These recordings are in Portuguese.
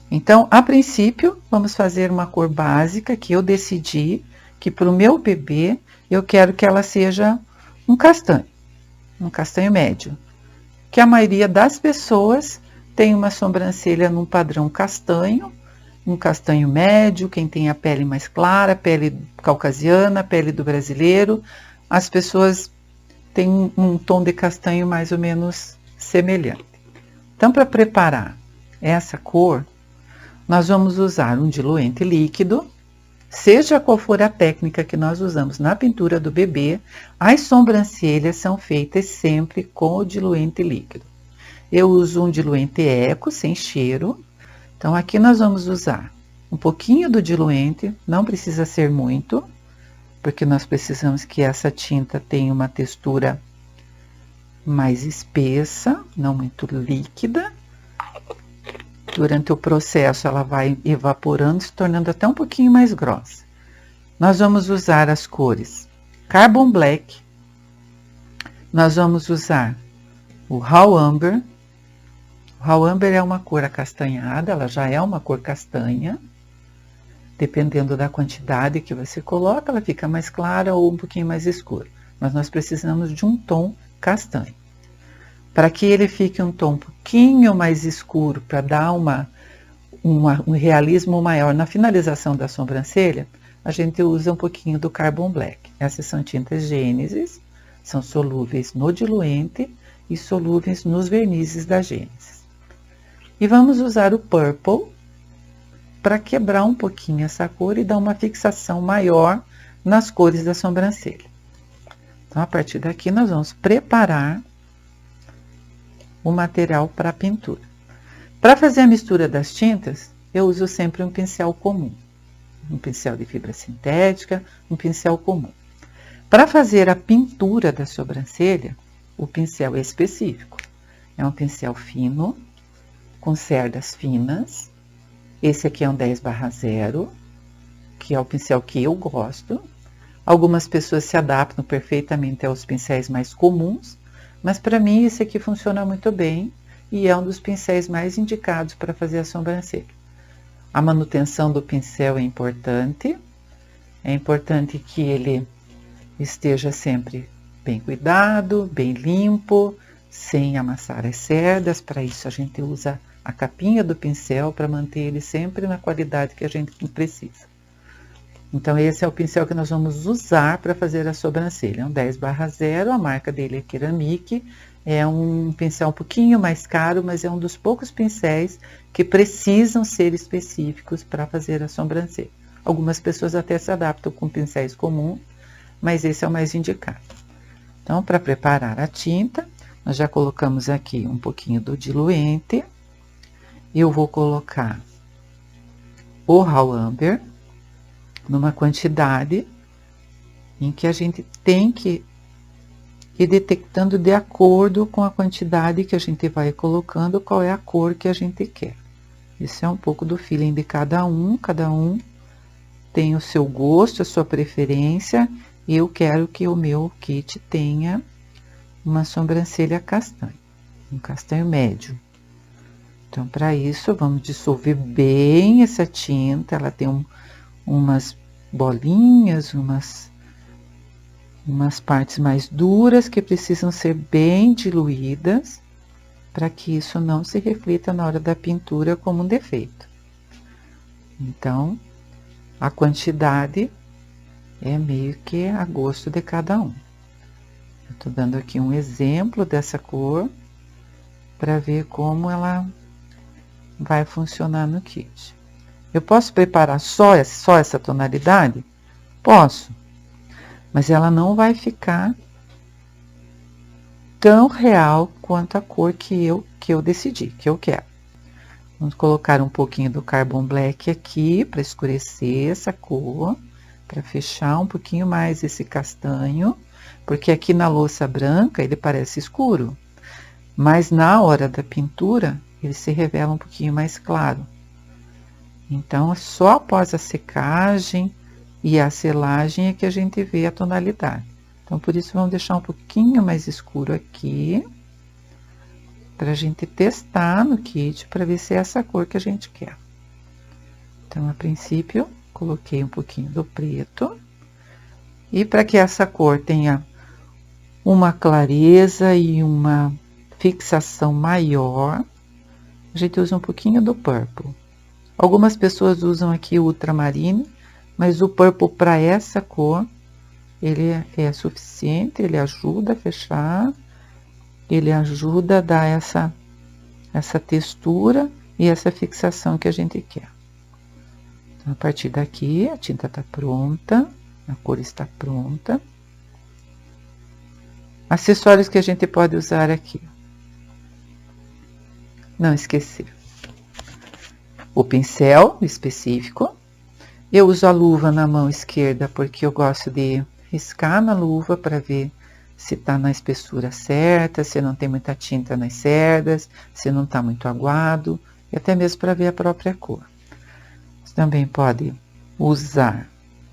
Então, a princípio, vamos fazer uma cor básica que eu decidi que para o meu bebê eu quero que ela seja um castanho médio. Que a maioria das pessoas tem uma sobrancelha num padrão castanho, um castanho médio, quem tem a pele mais clara, pele caucasiana, pele do brasileiro, as pessoas têm um tom de castanho mais ou menos semelhante. Então, para preparar essa cor, nós vamos usar um diluente líquido, seja qual for a técnica que nós usamos na pintura do bebê, as sobrancelhas são feitas sempre com o diluente líquido. Eu uso um diluente eco, sem cheiro. Então, aqui nós vamos usar um pouquinho do diluente, não precisa ser muito, porque nós precisamos que essa tinta tenha uma textura mais espessa, não muito líquida. Durante o processo, ela vai evaporando, se tornando até um pouquinho mais grossa. Nós vamos usar as cores Carbon Black, nós vamos usar o Raw Amber. O Raw Amber é uma cor acastanhada, ela já é uma cor castanha. Dependendo da quantidade que você coloca, ela fica mais clara ou um pouquinho mais escura. Mas nós precisamos de um tom castanho. Para que ele fique um tom um pouquinho mais escuro, para dar um realismo maior na finalização da sobrancelha, a gente usa um pouquinho do Carbon Black. Essas são tintas Gênesis, são solúveis no diluente e solúveis nos vernizes da Gênesis. E vamos usar o Purple para quebrar um pouquinho essa cor e dar uma fixação maior nas cores da sobrancelha. Então, a partir daqui, nós vamos preparar o material para a pintura. Para fazer a mistura das tintas, eu uso sempre um pincel comum. Um pincel de fibra sintética, um pincel comum. Para fazer a pintura da sobrancelha, o pincel é específico. É um pincel fino, com cerdas finas. Esse aqui é um 10/0, que é o pincel que eu gosto. Algumas pessoas se adaptam perfeitamente aos pincéis mais comuns, mas para mim esse aqui funciona muito bem e é um dos pincéis mais indicados para fazer a sobrancelha. A manutenção do pincel é importante que ele esteja sempre bem cuidado, bem limpo, sem amassar as cerdas. Para isso a gente usa a capinha do pincel para manter ele sempre na qualidade que a gente precisa. Então, esse é o pincel que nós vamos usar para fazer a sobrancelha. É um 10/0, a marca dele é Ceramic. É um pincel um pouquinho mais caro, mas é um dos poucos pincéis que precisam ser específicos para fazer a sobrancelha. Algumas pessoas até se adaptam com pincéis comuns, mas esse é o mais indicado. Então, para preparar a tinta, nós já colocamos aqui um pouquinho do diluente. Eu vou colocar o Raw Amber numa quantidade em que a gente tem que ir detectando de acordo com a quantidade que a gente vai colocando, qual é a cor que a gente quer. Isso é um pouco do feeling de cada um tem o seu gosto, a sua preferência. Eu quero que o meu kit tenha uma sobrancelha castanha, um castanho médio. Então, para isso, vamos dissolver bem essa tinta. Ela tem umas bolinhas, umas partes mais duras que precisam ser bem diluídas para que isso não se reflita na hora da pintura como um defeito. Então, a quantidade é meio que a gosto de cada um. Eu tô dando aqui um exemplo dessa cor para ver como ela vai funcionar no kit. Eu posso preparar só essa tonalidade? Posso, mas ela não vai ficar tão real quanto a cor que eu decidi, que eu quero. Vamos colocar um pouquinho do Carbon Black aqui para escurecer essa cor, para fechar um pouquinho mais esse castanho, porque aqui na louça branca ele parece escuro, mas na hora da pintura ele se revela um pouquinho mais claro. Então, só após a secagem e a selagem é que a gente vê a tonalidade. Então, por isso, vamos deixar um pouquinho mais escuro aqui, para a gente testar no kit, para ver se é essa cor que a gente quer. Então, a princípio, coloquei um pouquinho do preto. E para que essa cor tenha uma clareza e uma fixação maior, a gente usa um pouquinho do purple. Algumas pessoas usam aqui o ultramarine, mas o purple para essa cor, ele é suficiente, ele ajuda a fechar, ele ajuda a dar essa textura e essa fixação que a gente quer. Então, a partir daqui, a tinta está pronta, a cor está pronta. Acessórios que a gente pode usar aqui. Não esquecer. O pincel específico. Eu uso a luva na mão esquerda porque eu gosto de riscar na luva para ver se está na espessura certa, se não tem muita tinta nas cerdas, se não está muito aguado, e até mesmo para ver a própria cor. Você também pode usar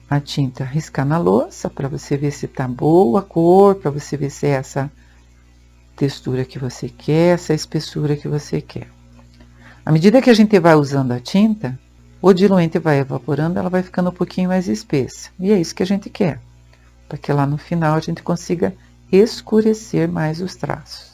a tinta riscar na louça para você ver se está boa a cor, para você ver se é essa textura que você quer, essa espessura que você quer. À medida que a gente vai usando a tinta, o diluente vai evaporando, ela vai ficando um pouquinho mais espessa. E é isso que a gente quer, para que lá no final a gente consiga escurecer mais os traços.